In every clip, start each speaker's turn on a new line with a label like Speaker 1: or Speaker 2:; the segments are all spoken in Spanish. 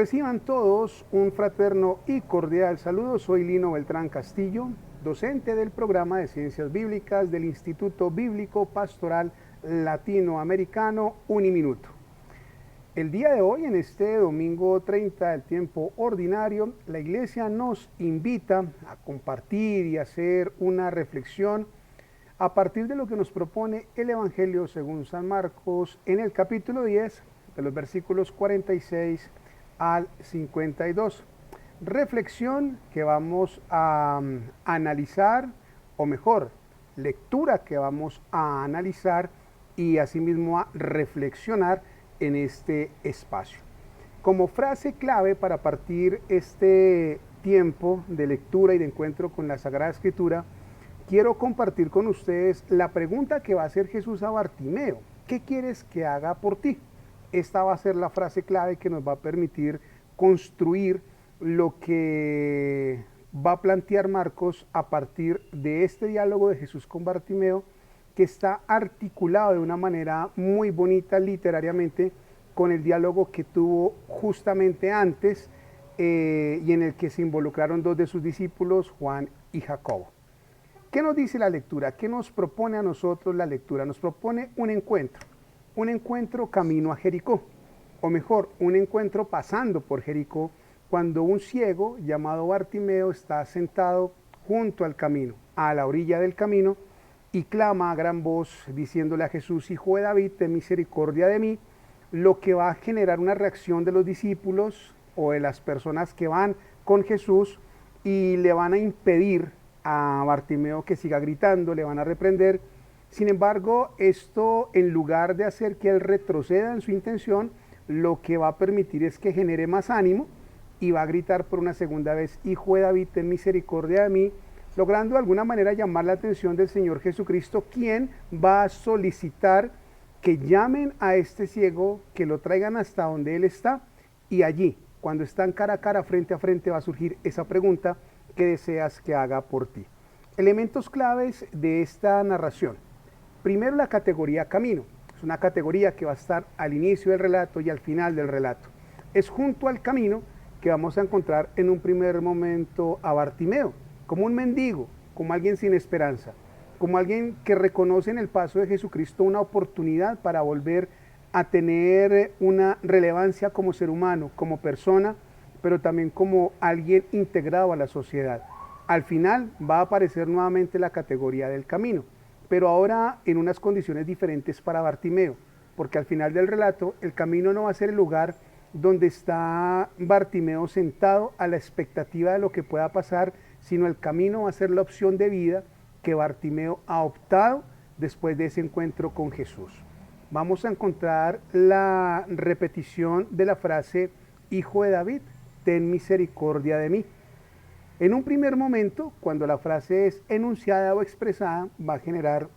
Speaker 1: Reciban todos un fraterno y cordial saludo. Soy Lino Beltrán Castillo, docente del programa de Ciencias Bíblicas del Instituto Bíblico Pastoral Latinoamericano Uniminuto. El día de hoy, en este domingo 30 del tiempo ordinario, la Iglesia nos invita a compartir y hacer una reflexión a partir de lo que nos propone el Evangelio según San Marcos en el capítulo 10, de los versículos 46 al 52. Reflexión que vamos a analizar, o mejor, lectura que vamos a analizar y asimismo a reflexionar en este espacio. Como frase clave para partir este tiempo de lectura y de encuentro con la Sagrada Escritura, quiero compartir con ustedes la pregunta que va a hacer Jesús a Bartimeo: ¿qué quieres que haga por ti? Esta va a ser la frase clave que nos va a permitir construir lo que va a plantear Marcos a partir de este diálogo de Jesús con Bartimeo, que está articulado de una manera muy bonita literariamente con el diálogo que tuvo justamente antes y en el que se involucraron dos de sus discípulos, Juan y Jacobo. ¿Qué nos dice la lectura? ¿Qué nos propone a nosotros la lectura? Nos propone un encuentro camino a Jericó, o mejor, un encuentro pasando por Jericó, cuando un ciego llamado Bartimeo está sentado junto al camino, a la orilla del camino, y clama a gran voz diciéndole a Jesús: Hijo de David, ten misericordia de mí, lo que va a generar una reacción de los discípulos o de las personas que van con Jesús y le van a impedir a Bartimeo que siga gritando, le van a reprender. Sin embargo, esto, en lugar de hacer que él retroceda en su intención, lo que va a permitir es que genere más ánimo y va a gritar por una segunda vez: Hijo de David, ten misericordia de mí, logrando de alguna manera llamar la atención del Señor Jesucristo, quien va a solicitar que llamen a este ciego, que lo traigan hasta donde él está, y allí, cuando están cara a cara, frente a frente, va a surgir esa pregunta: ¿qué deseas que haga por ti? Elementos claves de esta narración. Primero, la categoría camino. Es una categoría que va a estar al inicio del relato y al final del relato. Es junto al camino que vamos a encontrar en un primer momento a Bartimeo, como un mendigo, como alguien sin esperanza, como alguien que reconoce en el paso de Jesucristo una oportunidad para volver a tener una relevancia como ser humano, como persona, pero también como alguien integrado a la sociedad. Al final va a aparecer nuevamente la categoría del camino, pero ahora en unas condiciones diferentes para Bartimeo, porque al final del relato el camino no va a ser el lugar donde está Bartimeo sentado a la expectativa de lo que pueda pasar, sino el camino va a ser la opción de vida que Bartimeo ha optado después de ese encuentro con Jesús. Vamos a encontrar la repetición de la frase: Hijo de David, ten misericordia de mí. En un primer momento, cuando la frase es enunciada o expresada, va a generar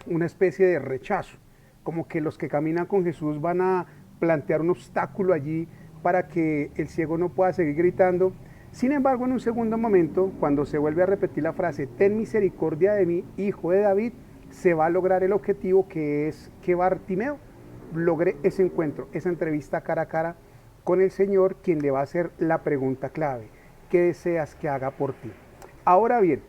Speaker 1: una especie de rechazo, como que los que caminan con Jesús van a plantear un obstáculo allí para que el ciego no pueda seguir gritando. Sin embargo, en un segundo momento, cuando se vuelve a repetir la frase: ten misericordia de mí, Hijo de David, se va a lograr el objetivo, que es que Bartimeo logre ese encuentro, esa entrevista cara a cara con el Señor, quien le va a hacer la pregunta clave: ¿qué deseas que haga por ti? Ahora bien,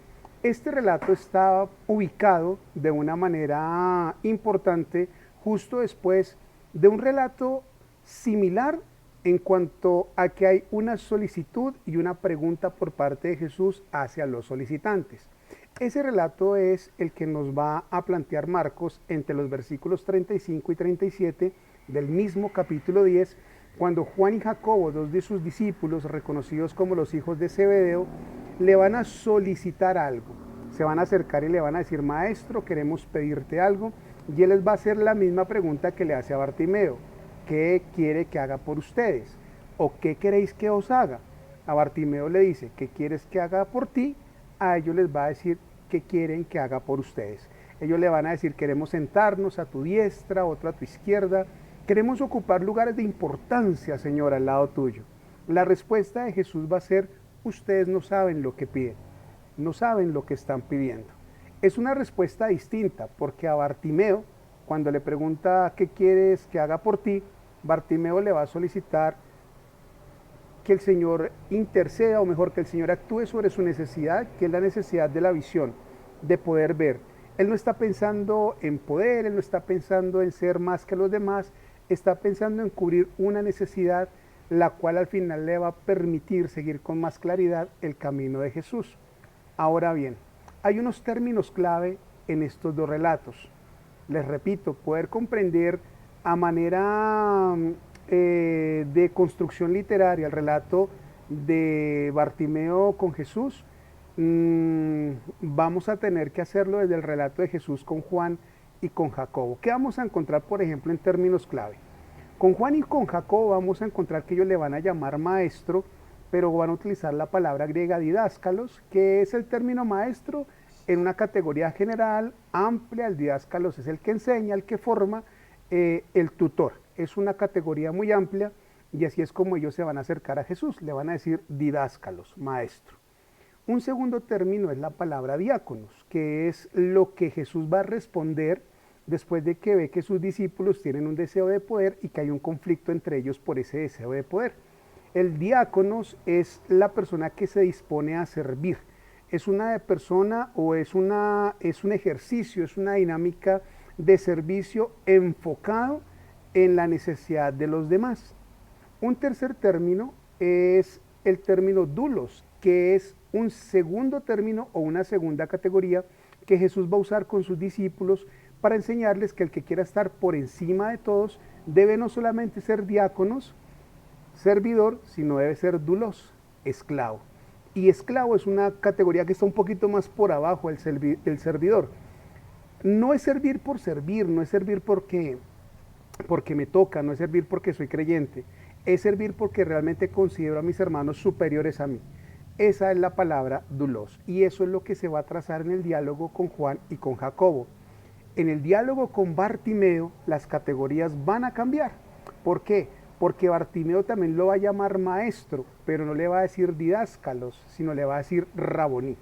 Speaker 1: este relato está ubicado de una manera importante justo después de un relato similar en cuanto a que hay una solicitud y una pregunta por parte de Jesús hacia los solicitantes. Ese relato es el que nos va a plantear Marcos entre los versículos 35 y 37 del mismo capítulo 10, cuando Juan y Jacobo, dos de sus discípulos reconocidos como los hijos de Zebedeo, le van a solicitar algo. Se van a acercar y le van a decir: Maestro, queremos pedirte algo. Y él les va a hacer la misma pregunta que le hace a Bartimeo: ¿qué quiere que haga por ustedes? ¿O qué queréis que os haga? A Bartimeo le dice: ¿qué quieres que haga por ti? A ellos les va a decir: ¿qué quieren que haga por ustedes? Ellos le van a decir: queremos sentarnos a tu diestra, otro a tu izquierda. Queremos ocupar lugares de importancia, Señor, al lado tuyo. La respuesta de Jesús va a ser: ustedes no saben lo que piden, no saben lo que están pidiendo. Es una respuesta distinta, porque a Bartimeo, cuando le pregunta: ¿qué quieres que haga por ti?, Bartimeo le va a solicitar que el Señor interceda, o mejor, que el Señor actúe sobre su necesidad, que es la necesidad de la visión, de poder ver. Él no está pensando en poder, Él no está pensando en ser más que los demás, está pensando en cubrir una necesidad, la cual al final le va a permitir seguir con más claridad el camino de Jesús. Ahora bien, hay unos términos clave en estos dos relatos. Les repito, poder comprender a manera de construcción literaria el relato de Bartimeo con Jesús, vamos a tener que hacerlo desde el relato de Jesús con Juan y con Jacobo. ¿Qué vamos a encontrar, por ejemplo, en términos clave? Con Juan y con Jacobo vamos a encontrar que ellos le van a llamar maestro, pero van a utilizar la palabra griega didáscalos, que es el término maestro en una categoría general, amplia. El didáscalos es el que enseña, el que forma, el tutor. Es una categoría muy amplia y así es como ellos se van a acercar a Jesús, le van a decir didáscalos, maestro. Un segundo término es la palabra diáconos, que es lo que Jesús va a responder después de que ve que sus discípulos tienen un deseo de poder y que hay un conflicto entre ellos por ese deseo de poder. El diáconos es la persona que se dispone a servir. Es una persona o es un ejercicio, es una dinámica de servicio enfocado en la necesidad de los demás. Un tercer término es el término dulos, que es un segundo término o una segunda categoría que Jesús va a usar con sus discípulos para enseñarles que el que quiera estar por encima de todos debe no solamente ser diáconos, servidor, sino debe ser dulos, esclavo. Y esclavo es una categoría que está un poquito más por abajo del servidor. No es servir por servir, no es servir porque me toca, no es servir porque soy creyente, es servir porque realmente considero a mis hermanos superiores a mí. Esa es la palabra dulos y eso es lo que se va a trazar en el diálogo con Juan y con Jacobo. En el diálogo con Bartimeo las categorías van a cambiar. ¿Por qué? Porque Bartimeo también lo va a llamar maestro, pero no le va a decir didáscalos, sino le va a decir raboní,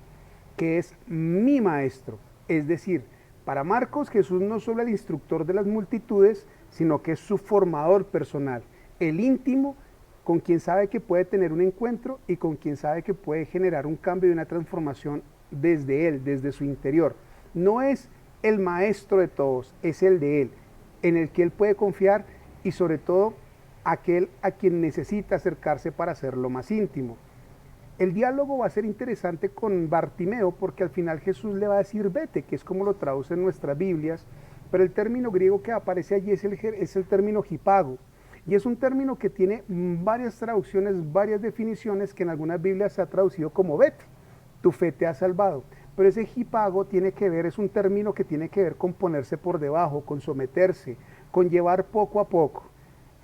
Speaker 1: que es mi maestro. Es decir, para Marcos Jesús no solo es el instructor de las multitudes, sino que es su formador personal, el íntimo, con quien sabe que puede tener un encuentro y con quien sabe que puede generar un cambio y una transformación desde él, desde su interior. No es el maestro de todos, es el de él, en el que él puede confiar y sobre todo aquel a quien necesita acercarse para hacerlo más íntimo. El diálogo va a ser interesante con Bartimeo porque al final Jesús le va a decir vete, que es como lo traducen nuestras Biblias, pero el término griego que aparece allí es el término hipago, y es un término que tiene varias traducciones, varias definiciones, que en algunas Biblias se ha traducido como vete, tu fe te ha salvado. Pero ese hipago tiene que ver, es un término que tiene que ver con ponerse por debajo, con someterse, con llevar poco a poco.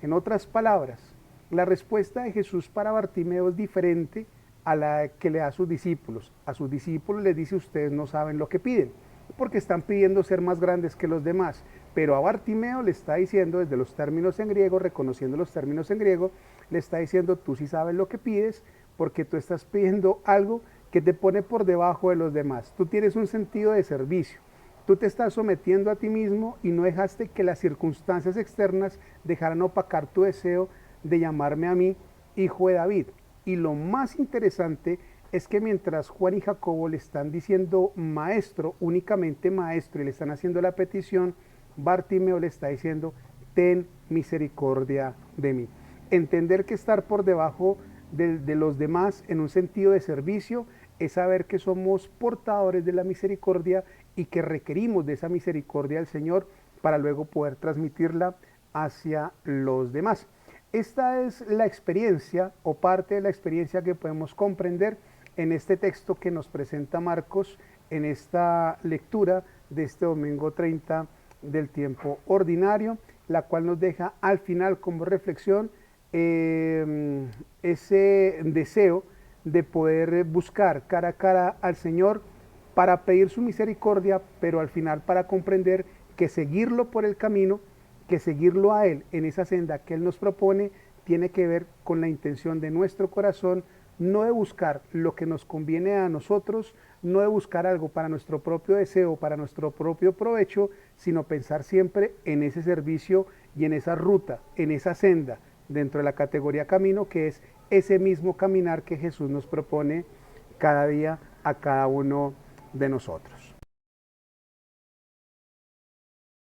Speaker 1: En otras palabras, la respuesta de Jesús para Bartimeo es diferente a la que le da a sus discípulos. A sus discípulos les dice, ustedes no saben lo que piden, porque están pidiendo ser más grandes que los demás. Pero a Bartimeo le está diciendo, desde los términos en griego, reconociendo los términos en griego, le está diciendo, tú sí sabes lo que pides, porque tú estás pidiendo algo que te pone por debajo de los demás. Tú tienes un sentido de servicio. Tú te estás sometiendo a ti mismo y no dejaste que las circunstancias externas dejaran opacar tu deseo de llamarme a mí hijo de David. Y lo más interesante es que mientras Juan y Jacobo le están diciendo maestro, únicamente maestro, y le están haciendo la petición, Bartimeo le está diciendo, ten misericordia de mí. Entender que estar por debajo de los demás en un sentido de servicio es saber que somos portadores de la misericordia y que requerimos de esa misericordia del Señor para luego poder transmitirla hacia los demás. Esta es la experiencia o parte de la experiencia que podemos comprender en este texto que nos presenta Marcos en esta lectura de este domingo 30 del tiempo ordinario, la cual nos deja al final como reflexión ese deseo de poder buscar cara a cara al Señor para pedir su misericordia, pero al final para comprender que seguirlo por el camino, que seguirlo a Él en esa senda que Él nos propone, tiene que ver con la intención de nuestro corazón, no de buscar lo que nos conviene a nosotros, no de buscar algo para nuestro propio deseo, para nuestro propio provecho, sino pensar siempre en ese servicio y en esa ruta, en esa senda, dentro de la categoría camino, que es ese mismo caminar que Jesús nos propone cada día a cada uno de nosotros.